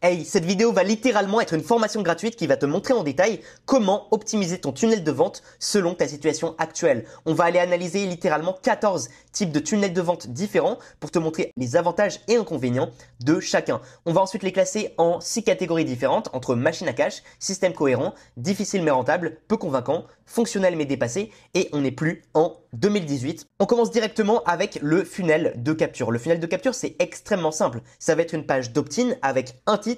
Hey, cette vidéo va littéralement être une formation gratuite qui va te montrer en détail comment optimiser ton tunnel de vente selon ta situation actuelle. On va aller analyser littéralement 14 types de tunnels de vente différents pour te montrer les avantages et inconvénients de chacun. On va ensuite les classer en 6 catégories différentes entre machine à cash, système cohérent, difficile mais rentable, peu convaincant, fonctionnel mais dépassé et on n'est plus en 2018. On commence directement avec le funnel de capture. Le funnel de capture, c'est extrêmement simple. Ça va être une page d'opt-in avec un titre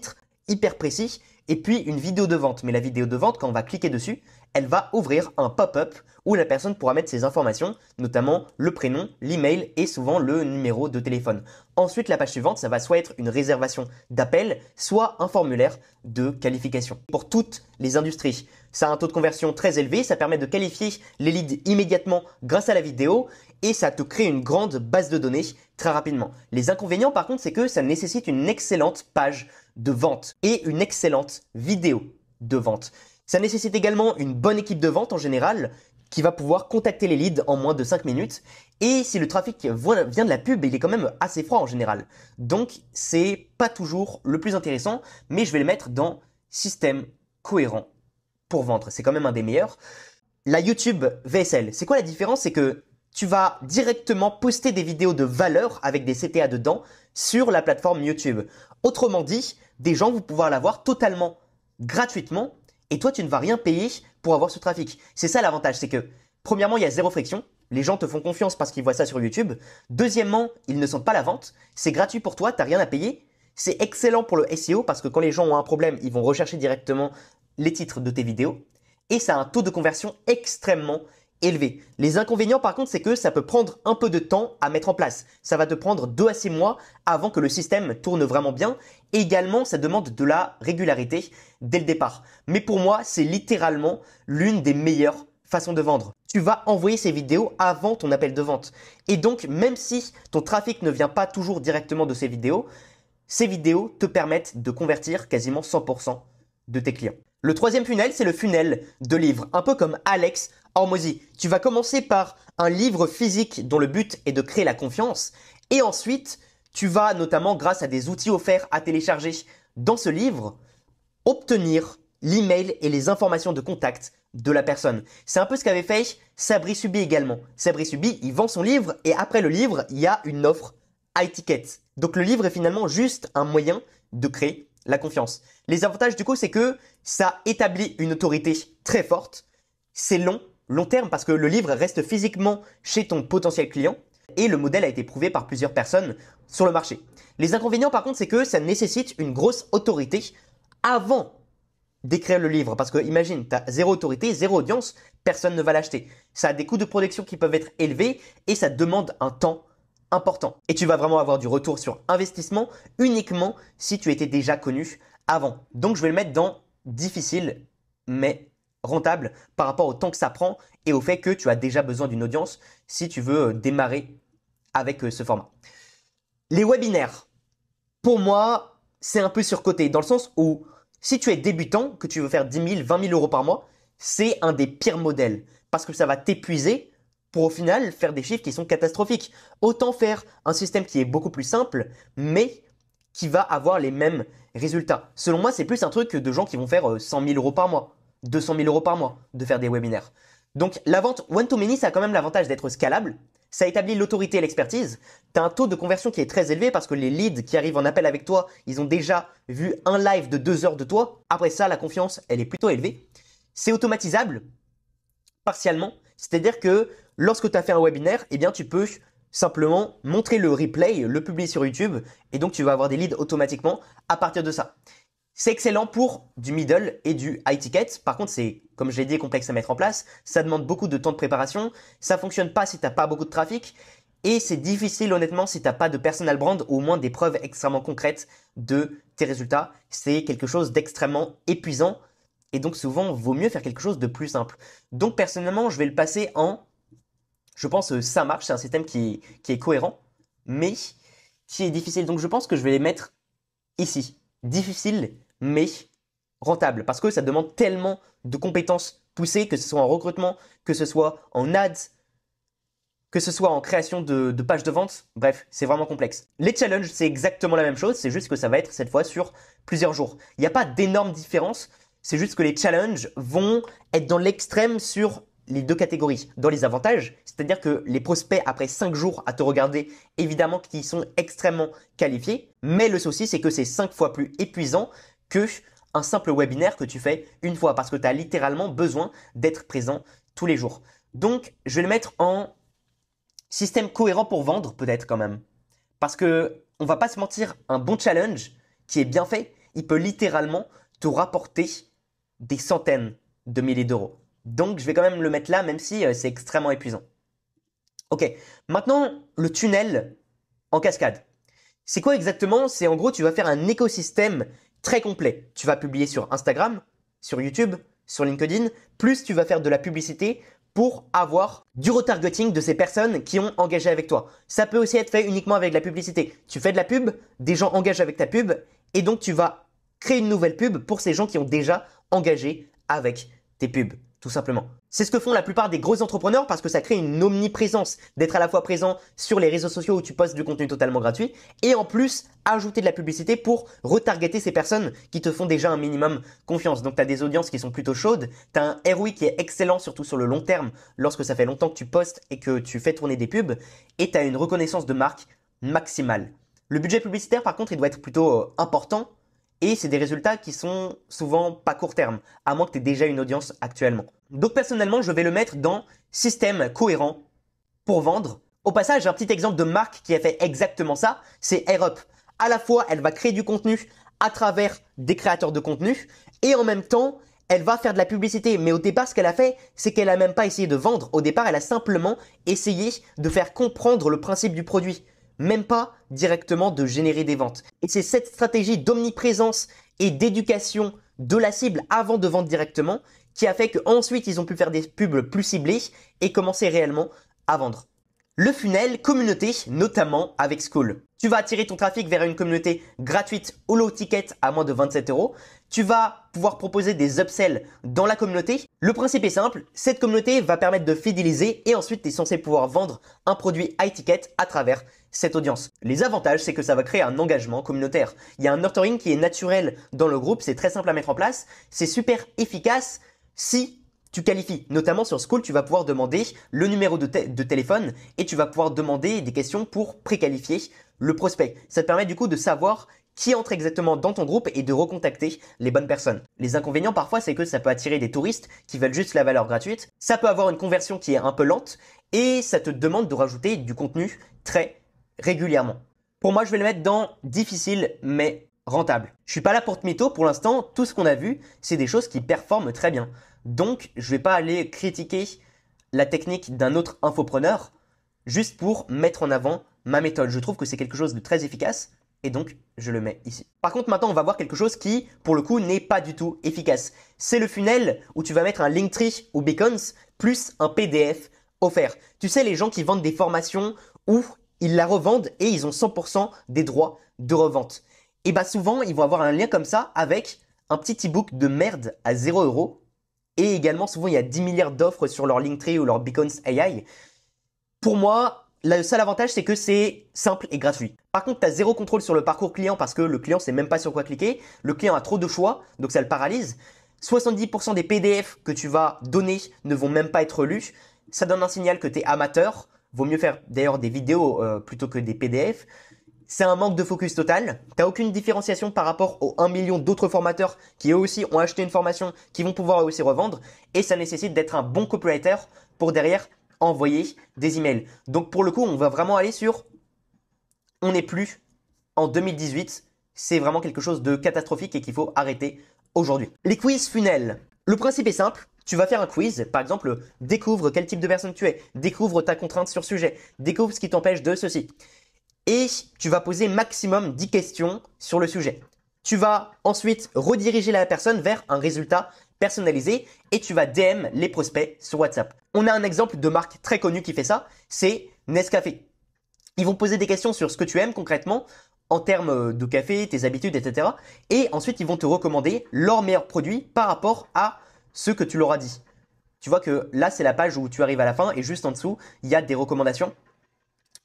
hyper précis et puis une vidéo de vente. Mais la vidéo de vente, quand on va cliquer dessus, elle va ouvrir un pop-up où la personne pourra mettre ses informations, notamment le prénom, l'email et souvent le numéro de téléphone. Ensuite, la page suivante, ça va soit être une réservation d'appel, soit un formulaire de qualification. Pour toutes les industries, ça a un taux de conversion très élevé, ça permet de qualifier les leads immédiatement grâce à la vidéo et ça te crée une grande base de données très rapidement. Les inconvénients par contre, c'est que ça nécessite une excellente page de vente et une excellente vidéo de vente. Ça nécessite également une bonne équipe de vente en général qui va pouvoir contacter les leads en moins de 5 minutes. Et si le trafic vient de la pub, il est quand même assez froid en général. Donc, c'est pas toujours le plus intéressant, mais je vais le mettre dans système cohérent pour vendre. C'est quand même un des meilleurs. La YouTube VSL, c'est quoi la différence? C'est que tu vas directement poster des vidéos de valeur avec des CTA dedans sur la plateforme YouTube. Autrement dit, des gens vont pouvoir la voir totalement gratuitement et toi, tu ne vas rien payer pour avoir ce trafic. C'est ça l'avantage, c'est que premièrement, il y a zéro friction. Les gens te font confiance parce qu'ils voient ça sur YouTube. Deuxièmement, ils ne sentent pas la vente. C'est gratuit pour toi, tu n'as rien à payer. C'est excellent pour le SEO parce que quand les gens ont un problème, ils vont rechercher directement les titres de tes vidéos. Et ça a un taux de conversion extrêmement élevé. Les inconvénients par contre, c'est que ça peut prendre un peu de temps à mettre en place. Ça va te prendre 2 à 6 mois avant que le système tourne vraiment bien. Et également, ça demande de la régularité dès le départ. Mais pour moi, c'est littéralement l'une des meilleures façons de vendre. Tu vas envoyer ces vidéos avant ton appel de vente. Et donc, même si ton trafic ne vient pas toujours directement de ces vidéos te permettent de convertir quasiment 100% de tes clients. Le troisième funnel, c'est le funnel de livres, un peu comme Alex Hormozy. Tu vas commencer par un livre physique dont le but est de créer la confiance et ensuite, tu vas notamment grâce à des outils offerts à télécharger dans ce livre, obtenir l'email et les informations de contact de la personne. C'est un peu ce qu'avait fait Sabri Subi également. Sabri Subi, il vend son livre et après le livre, il y a une offre high ticket. Donc le livre est finalement juste un moyen de créer la confiance. Les avantages du coup, c'est que ça établit une autorité très forte. C'est long terme parce que le livre reste physiquement chez ton potentiel client et le modèle a été prouvé par plusieurs personnes sur le marché. Les inconvénients par contre, c'est que ça nécessite une grosse autorité avant d'écrire le livre parce que imagine, tu as zéro autorité, zéro audience, personne ne va l'acheter. Ça a des coûts de production qui peuvent être élevés et ça demande un temps important. Et tu vas vraiment avoir du retour sur investissement uniquement si tu étais déjà connu avant. Donc je vais le mettre dans difficile mais rentable par rapport au temps que ça prend et au fait que tu as déjà besoin d'une audience si tu veux démarrer avec ce format. Les webinaires, pour moi, c'est un peu surcoté dans le sens où si tu es débutant, que tu veux faire 10 000, 20 000 euros par mois, c'est un des pires modèles parce que ça va t'épuiser pour au final faire des chiffres qui sont catastrophiques. Autant faire un système qui est beaucoup plus simple, mais qui va avoir les mêmes résultats. Selon moi, c'est plus un truc de gens qui vont faire 100 000 euros par mois, 200 000 euros par mois de faire des webinaires. Donc la vente one-to-many, ça a quand même l'avantage d'être scalable. Ça établit l'autorité et l'expertise. Tu as un taux de conversion qui est très élevé parce que les leads qui arrivent en appel avec toi, ils ont déjà vu un live de 2 heures de toi. Après ça, la confiance, elle est plutôt élevée. C'est automatisable, partiellement. C'est-à-dire que lorsque tu as fait un webinaire, eh bien, tu peux simplement montrer le replay, le publier sur YouTube et donc tu vas avoir des leads automatiquement à partir de ça. C'est excellent pour du middle et du high ticket. Par contre, c'est, comme je l'ai dit, complexe à mettre en place. Ça demande beaucoup de temps de préparation. Ça fonctionne pas si tu n'as pas beaucoup de trafic. Et c'est difficile, honnêtement, si tu n'as pas de personal brand ou au moins des preuves extrêmement concrètes de tes résultats. C'est quelque chose d'extrêmement épuisant. Et donc, souvent, il vaut mieux faire quelque chose de plus simple. Donc, personnellement, je vais le passer en... Je pense que ça marche. C'est un système qui est cohérent, mais qui est difficile. Donc, je pense que je vais les mettre ici. Difficile, mais rentable parce que ça demande tellement de compétences poussées, que ce soit en recrutement, que ce soit en ads, que ce soit en création de pages de vente, bref, c'est vraiment complexe. Les challenges, c'est exactement la même chose, c'est juste que ça va être cette fois sur plusieurs jours. Il n'y a pas d'énorme différence, c'est juste que les challenges vont être dans l'extrême sur les deux catégories. Dans les avantages, c'est-à-dire que les prospects, après 5 jours à te regarder, évidemment qu'ils sont extrêmement qualifiés, mais le souci, c'est que c'est 5 fois plus épuisant que un simple webinaire que tu fais une fois, parce que tu as littéralement besoin d'être présent tous les jours. Donc, je vais le mettre en système cohérent pour vendre, peut-être quand même. Parce que, on va pas se mentir, un bon challenge qui est bien fait, il peut littéralement te rapporter des centaines de milliers d'euros. Donc, je vais quand même le mettre là, même si c'est extrêmement épuisant. Ok, maintenant, le tunnel en cascade. C'est quoi exactement? C'est en gros, tu vas faire un écosystème très complet. Tu vas publier sur Instagram, sur YouTube, sur LinkedIn, plus tu vas faire de la publicité pour avoir du retargeting de ces personnes qui ont engagé avec toi. Ça peut aussi être fait uniquement avec la publicité. Tu fais de la pub, des gens engagent avec ta pub et donc tu vas créer une nouvelle pub pour ces gens qui ont déjà engagé avec tes pubs, tout simplement. C'est ce que font la plupart des gros entrepreneurs parce que ça crée une omniprésence d'être à la fois présent sur les réseaux sociaux où tu postes du contenu totalement gratuit et en plus ajouter de la publicité pour retargeter ces personnes qui te font déjà un minimum confiance. Donc tu as des audiences qui sont plutôt chaudes, tu as un ROI qui est excellent surtout sur le long terme lorsque ça fait longtemps que tu postes et que tu fais tourner des pubs et tu as une reconnaissance de marque maximale. Le budget publicitaire par contre il doit être plutôt important. Et c'est des résultats qui sont souvent pas court terme, à moins que tu aies déjà une audience actuellement. Donc personnellement, je vais le mettre dans système cohérent pour vendre. Au passage, un petit exemple de marque qui a fait exactement ça, c'est AirUp. À la fois, elle va créer du contenu à travers des créateurs de contenu et en même temps, elle va faire de la publicité. Mais au départ, ce qu'elle a fait, c'est qu'elle n'a même pas essayé de vendre. Au départ, elle a simplement essayé de faire comprendre le principe du produit. Même pas directement de générer des ventes. Et c'est cette stratégie d'omniprésence et d'éducation de la cible avant de vendre directement qui a fait qu'ensuite ils ont pu faire des pubs plus ciblées et commencer réellement à vendre. Le funnel communauté, notamment avec Skool. Tu vas attirer ton trafic vers une communauté gratuite ou low ticket à moins de 27 euros. Tu vas pouvoir proposer des upsells dans la communauté. Le principe est simple, cette communauté va permettre de fidéliser et ensuite tu es censé pouvoir vendre un produit high ticket à travers cette audience. Les avantages, c'est que ça va créer un engagement communautaire. Il y a un nurturing qui est naturel dans le groupe, c'est très simple à mettre en place, c'est super efficace si tu qualifies. Notamment sur Skool, tu vas pouvoir demander le numéro de téléphone et tu vas pouvoir demander des questions pour préqualifier le prospect. Ça te permet du coup de savoir qui entre exactement dans ton groupe et de recontacter les bonnes personnes. Les inconvénients parfois, c'est que ça peut attirer des touristes qui veulent juste la valeur gratuite. Ça peut avoir une conversion qui est un peu lente et ça te demande de rajouter du contenu très régulièrement. Pour moi, je vais le mettre dans difficile mais rentable. Je suis pas là pour te mytho, pour l'instant, tout ce qu'on a vu, c'est des choses qui performent très bien. Donc, je vais pas aller critiquer la technique d'un autre infopreneur juste pour mettre en avant ma méthode. Je trouve que c'est quelque chose de très efficace et donc je le mets ici. Par contre, maintenant, on va voir quelque chose qui, pour le coup, n'est pas du tout efficace. C'est le funnel où tu vas mettre un Linktree ou Beacons plus un PDF offert. Tu sais, les gens qui vendent des formations où ils la revendent et ils ont 100% des droits de revente. Et bah souvent, ils vont avoir un lien comme ça avec un petit e-book de merde à 0 €. Et également, souvent, il y a 10 milliards d'offres sur leur Linktree ou leur Beacons AI. Pour moi, le seul avantage, c'est que c'est simple et gratuit. Par contre, tu as zéro contrôle sur le parcours client parce que le client sait même pas sur quoi cliquer. Le client a trop de choix, donc ça le paralyse. 70% des PDF que tu vas donner ne vont même pas être lus. Ça donne un signal que tu es amateur. Vaut mieux faire d'ailleurs des vidéos plutôt que des PDF. C'est un manque de focus total. Tu n'as aucune différenciation par rapport aux 1 million d'autres formateurs qui eux aussi ont acheté une formation, qui vont pouvoir eux aussi revendre. Et ça nécessite d'être un bon copywriter pour derrière envoyer des emails. Donc pour le coup, on va vraiment aller sur on n'est plus en 2018. C'est vraiment quelque chose de catastrophique et qu'il faut arrêter aujourd'hui. Les quiz funnel. Le principe est simple. Tu vas faire un quiz, par exemple, découvre quel type de personne tu es, découvre ta contrainte sur sujet, découvre ce qui t'empêche de ceci. Et tu vas poser maximum 10 questions sur le sujet. Tu vas ensuite rediriger la personne vers un résultat personnalisé et tu vas DM les prospects sur WhatsApp. On a un exemple de marque très connue qui fait ça, c'est Nescafé. Ils vont poser des questions sur ce que tu aimes concrètement en termes de café, tes habitudes, etc. Et ensuite, ils vont te recommander leurs meilleurs produits par rapport à ce que tu leur as dit. Tu vois que là, c'est la page où tu arrives à la fin et juste en dessous, il y a des recommandations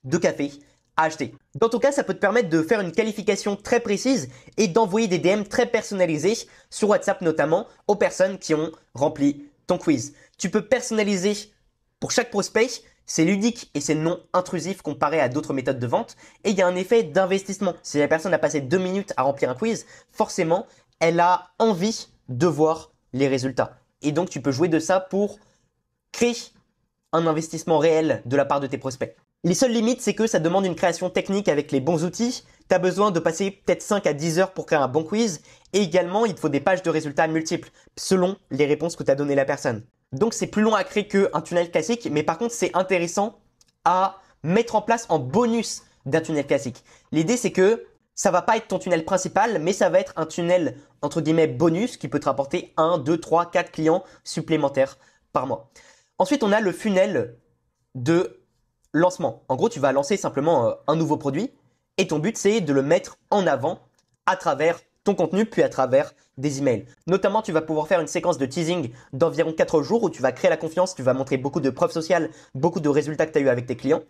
de café à acheter. Dans ton cas, ça peut te permettre de faire une qualification très précise et d'envoyer des DM très personnalisés sur WhatsApp notamment aux personnes qui ont rempli ton quiz. Tu peux personnaliser pour chaque prospect, c'est ludique et c'est non intrusif comparé à d'autres méthodes de vente et il y a un effet d'investissement. Si la personne a passé 2 minutes à remplir un quiz, forcément, elle a envie de voir les résultats. Et donc, tu peux jouer de ça pour créer un investissement réel de la part de tes prospects. Les seules limites, c'est que ça demande une création technique avec les bons outils. Tu as besoin de passer peut-être 5 à 10 heures pour créer un bon quiz. Et également, il te faut des pages de résultats multiples selon les réponses que t'as donné la personne. Donc, c'est plus long à créer qu'un tunnel classique. Mais par contre, c'est intéressant à mettre en place en bonus d'un tunnel classique. L'idée, c'est que ça va pas être ton tunnel principal, mais ça va être un tunnel entre guillemets bonus qui peut te rapporter 1, 2, 3, 4 clients supplémentaires par mois. Ensuite, on a le funnel de lancement. En gros, tu vas lancer simplement un nouveau produit et ton but, c'est de le mettre en avant à travers ton contenu, puis à travers des emails. Notamment, tu vas pouvoir faire une séquence de teasing d'environ 4 jours où tu vas créer la confiance, tu vas montrer beaucoup de preuves sociales, beaucoup de résultats que tu as eu avec tes clients.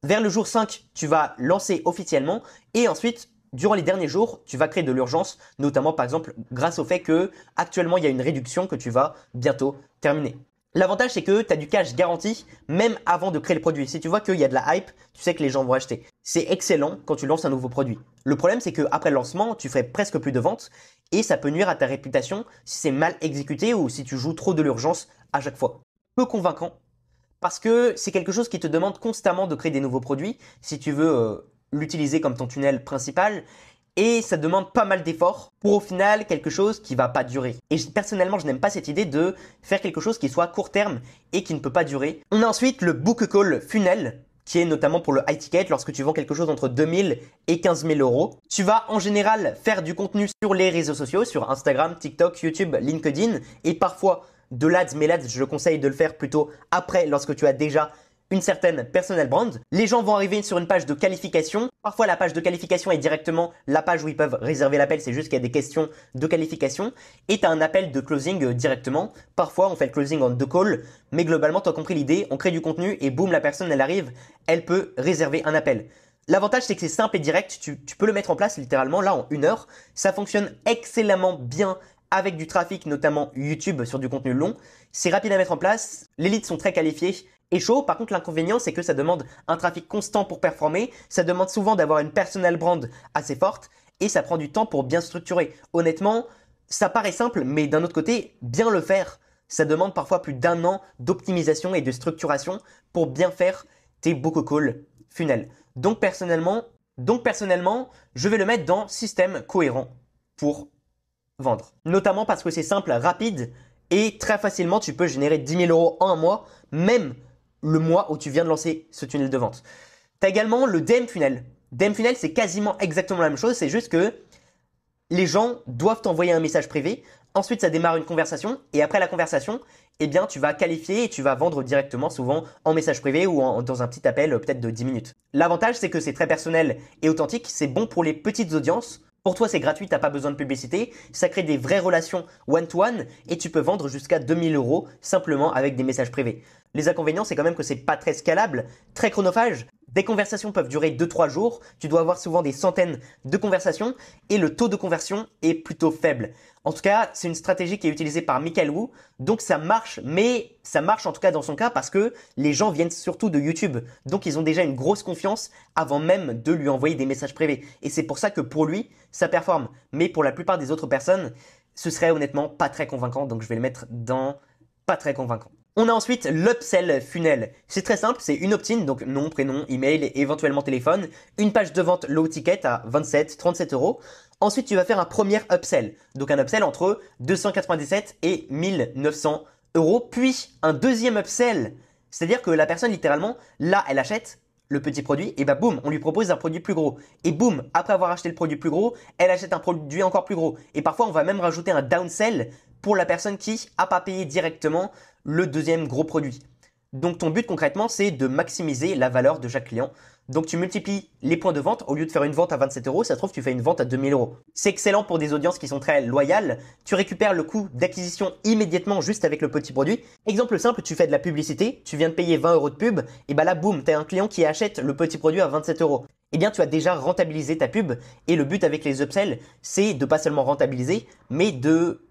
Vers le jour 5, tu vas lancer officiellement et ensuite, durant les derniers jours, tu vas créer de l'urgence, notamment par exemple grâce au fait que actuellement il y a une réduction que tu vas bientôt terminer. L'avantage, c'est que tu as du cash garanti même avant de créer le produit. Si tu vois qu'il y a de la hype, tu sais que les gens vont acheter. C'est excellent quand tu lances un nouveau produit. Le problème, c'est qu'après le lancement, tu ferais presque plus de ventes et ça peut nuire à ta réputation si c'est mal exécuté ou si tu joues trop de l'urgence à chaque fois. Peu convaincant parce que c'est quelque chose qui te demande constamment de créer des nouveaux produits si tu veux l'utiliser comme ton tunnel principal. Et ça demande pas mal d'efforts pour au final quelque chose qui va pas durer. Et personnellement, je n'aime pas cette idée de faire quelque chose qui soit court terme et qui ne peut pas durer. On a ensuite le book call funnel, qui est notamment pour le high ticket lorsque tu vends quelque chose entre 2000 et 15 000 euros. Tu vas en général faire du contenu sur les réseaux sociaux, sur Instagram, TikTok, YouTube, LinkedIn et parfois de l'ADS, mais l'ADS, je conseille de le faire plutôt après lorsque tu as déjà une certaine personal brand. Les gens vont arriver sur une page de qualification. Parfois, la page de qualification est directement la page où ils peuvent réserver l'appel. C'est juste qu'il y a des questions de qualification. Et tu as un appel de closing directement. Parfois, on fait le closing en 2 calls. Mais globalement, tu as compris l'idée. On crée du contenu et boum, la personne, elle arrive. Elle peut réserver un appel. L'avantage, c'est que c'est simple et direct. Tu peux le mettre en place littéralement là en 1 heure. Ça fonctionne excellemment bien avec du trafic, notamment YouTube sur du contenu long. C'est rapide à mettre en place. Les leads sont très qualifiés et chaud. Par contre, l'inconvénient, c'est que ça demande un trafic constant pour performer. Ça demande souvent d'avoir une personal brand assez forte et ça prend du temps pour bien structurer. Honnêtement, ça paraît simple, mais d'un autre côté, bien le faire, ça demande parfois plus d'1 an d'optimisation et de structuration pour bien faire tes book call funnel. Donc personnellement, je vais le mettre dans système cohérent pour vendre. Notamment parce que c'est simple, rapide et très facilement, tu peux générer 10 000 euros en un mois, même le mois où tu viens de lancer ce tunnel de vente. Tu as également le DM funnel. DM funnel, c'est quasiment exactement la même chose. C'est juste que les gens doivent t'envoyer un message privé. Ensuite, ça démarre une conversation. Et après la conversation, eh bien, tu vas qualifier et tu vas vendre directement, souvent en message privé ou dans un petit appel peut-être de 10 minutes. L'avantage, c'est que c'est très personnel et authentique. C'est bon pour les petites audiences. Pour toi, c'est gratuit, tu n'as pas besoin de publicité. Ça crée des vraies relations one-to-one et tu peux vendre jusqu'à 2000 euros simplement avec des messages privés. Les inconvénients, c'est quand même que c'est pas très scalable, très chronophage. Des conversations peuvent durer 2-3 jours. Tu dois avoir souvent des centaines de conversations et le taux de conversion est plutôt faible. En tout cas, c'est une stratégie qui est utilisée par Michael Wu. Donc ça marche, mais ça marche en tout cas dans son cas parce que les gens viennent surtout de YouTube. Donc ils ont déjà une grosse confiance avant même de lui envoyer des messages privés. Et c'est pour ça que pour lui, ça performe. Mais pour la plupart des autres personnes, ce serait honnêtement pas très convaincant. Donc je vais le mettre dans pas très convaincant. On a ensuite l'upsell funnel. C'est très simple, c'est une opt-in, donc nom, prénom, email et éventuellement téléphone. Une page de vente low ticket à 27-37 euros. Ensuite, tu vas faire un premier upsell. Donc un upsell entre 297 et 1900 euros. Puis un deuxième upsell. C'est-à-dire que la personne, littéralement, là, elle achète le petit produit et bah boum, on lui propose un produit plus gros. Et boum, après avoir acheté le produit plus gros, elle achète un produit encore plus gros. Et parfois, on va même rajouter un downsell pour la personne qui n'a pas payé directement le deuxième gros produit. Donc ton but concrètement, c'est de maximiser la valeur de chaque client. Donc tu multiplies les points de vente. Au lieu de faire une vente à 27 euros, ça se trouve tu fais une vente à 2000 euros. C'est excellent pour des audiences qui sont très loyales. Tu récupères le coût d'acquisition immédiatement juste avec le petit produit. Exemple simple, tu fais de la publicité, tu viens de payer 20 euros de pub, et bah là boum, tu as un client qui achète le petit produit à 27 euros. Eh bien tu as déjà rentabilisé ta pub et le but avec les upsells, c'est de pas seulement rentabiliser, mais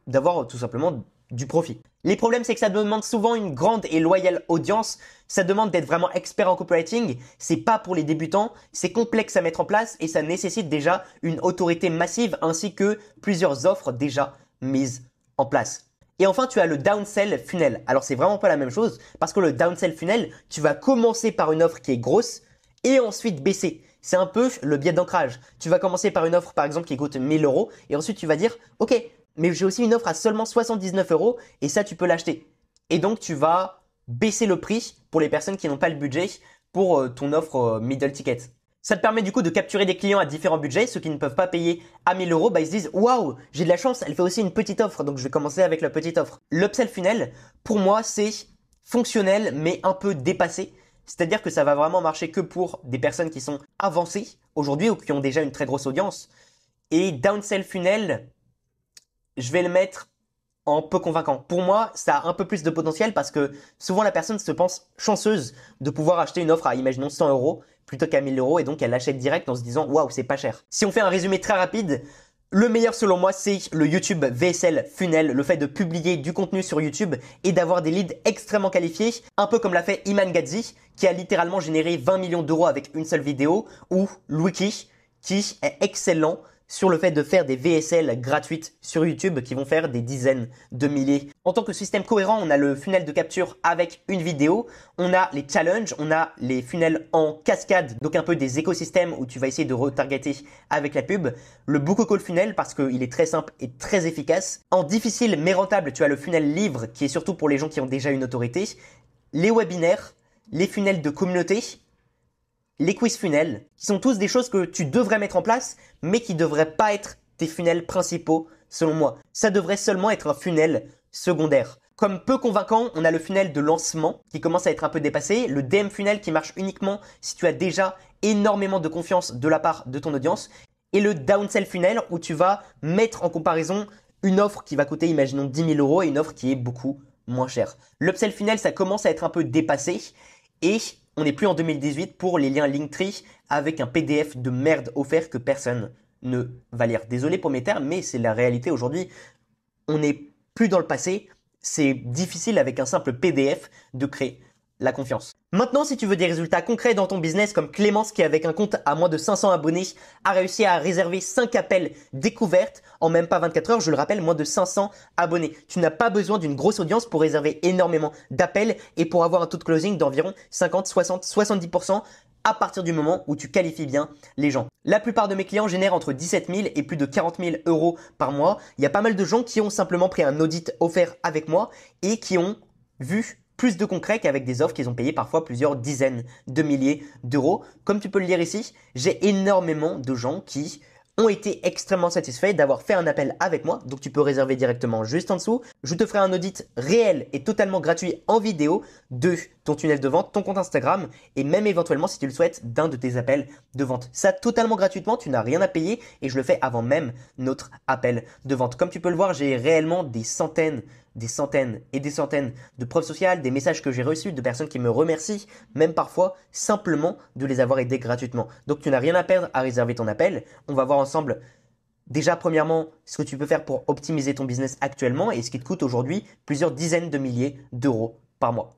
d'avoir tout simplement du profit. Les problèmes, c'est que ça demande souvent une grande et loyale audience. Ça demande d'être vraiment expert en copywriting. C'est pas pour les débutants. C'est complexe à mettre en place et ça nécessite déjà une autorité massive ainsi que plusieurs offres déjà mises en place. Et enfin, tu as le downsell funnel. Alors, c'est vraiment pas la même chose parce que le downsell funnel, tu vas commencer par une offre qui est grosse et ensuite baisser. C'est un peu le biais d'ancrage. Tu vas commencer par une offre, par exemple, qui coûte 1000 euros et ensuite tu vas dire, OK, mais j'ai aussi une offre à seulement 79 euros et ça, tu peux l'acheter. Et donc, tu vas baisser le prix pour les personnes qui n'ont pas le budget pour ton offre middle ticket. Ça te permet du coup de capturer des clients à différents budgets. Ceux qui ne peuvent pas payer à 1000 euros, bah, ils se disent « Waouh, j'ai de la chance, elle fait aussi une petite offre, donc je vais commencer avec la petite offre. » L'upsell funnel, pour moi, c'est fonctionnel mais un peu dépassé. C'est-à-dire que ça va vraiment marcher que pour des personnes qui sont avancées aujourd'hui ou qui ont déjà une très grosse audience. Et downsell funnel, je vais le mettre en peu convaincant. Pour moi, ça a un peu plus de potentiel parce que souvent la personne se pense chanceuse de pouvoir acheter une offre à, imaginons, 100 euros plutôt qu'à 1000 euros et donc elle l'achète direct en se disant « Waouh, c'est pas cher ». Si on fait un résumé très rapide, le meilleur selon moi, c'est le YouTube VSL Funnel, le fait de publier du contenu sur YouTube et d'avoir des leads extrêmement qualifiés, un peu comme l'a fait Iman Gadzhi, qui a littéralement généré 20 millions d'euros avec une seule vidéo, ou Louiki, qui est excellent sur le fait de faire des VSL gratuites sur YouTube qui vont faire des dizaines de milliers. En tant que système cohérent, on a le funnel de capture avec une vidéo, on a les challenges, on a les funnels en cascade, donc un peu des écosystèmes où tu vas essayer de retargeter avec la pub, le book call funnel parce qu'il est très simple et très efficace. En difficile mais rentable, tu as le funnel livre qui est surtout pour les gens qui ont déjà une autorité, les webinaires, les funnels de communauté, les quiz funnels, qui sont tous des choses que tu devrais mettre en place, mais qui ne devraient pas être tes funnels principaux, selon moi. Ça devrait seulement être un funnel secondaire. Comme peu convaincant, on a le funnel de lancement, qui commence à être un peu dépassé, le DM funnel qui marche uniquement si tu as déjà énormément de confiance de la part de ton audience, et le downsell funnel, où tu vas mettre en comparaison une offre qui va coûter, imaginons, 10 000 euros et une offre qui est beaucoup moins chère. L'upsell funnel, ça commence à être un peu dépassé, et on n'est plus en 2018 pour les liens Linktree avec un PDF de merde offert que personne ne va lire. Désolé pour mes termes, mais c'est la réalité aujourd'hui. On n'est plus dans le passé. C'est difficile avec un simple PDF de créer la confiance. Maintenant, si tu veux des résultats concrets dans ton business, comme Clémence qui avec un compte à moins de 500 abonnés a réussi à réserver 5 appels découvertes en même pas 24 heures, je le rappelle, moins de 500 abonnés. Tu n'as pas besoin d'une grosse audience pour réserver énormément d'appels et pour avoir un taux de closing d'environ 50, 60, 70% à partir du moment où tu qualifies bien les gens. La plupart de mes clients génèrent entre 17 000 et plus de 40 000 euros par mois. Il y a pas mal de gens qui ont simplement pris un audit offert avec moi et qui ont vu plus de concret qu'avec des offres qu'ils ont payé parfois plusieurs dizaines de milliers d'euros. Comme tu peux le lire ici, j'ai énormément de gens qui ont été extrêmement satisfaits d'avoir fait un appel avec moi. Donc tu peux réserver directement juste en dessous. Je te ferai un audit réel et totalement gratuit en vidéo de ton tunnel de vente, ton compte Instagram et même éventuellement si tu le souhaites d'un de tes appels de vente. Ça totalement gratuitement, tu n'as rien à payer et je le fais avant même notre appel de vente. Comme tu peux le voir, j'ai réellement des centaines et des centaines de preuves sociales, des messages que j'ai reçus de personnes qui me remercient, même parfois simplement de les avoir aidés gratuitement. Donc tu n'as rien à perdre à réserver ton appel. On va voir ensemble déjà premièrement ce que tu peux faire pour optimiser ton business actuellement et ce qui te coûte aujourd'hui plusieurs dizaines de milliers d'euros par mois.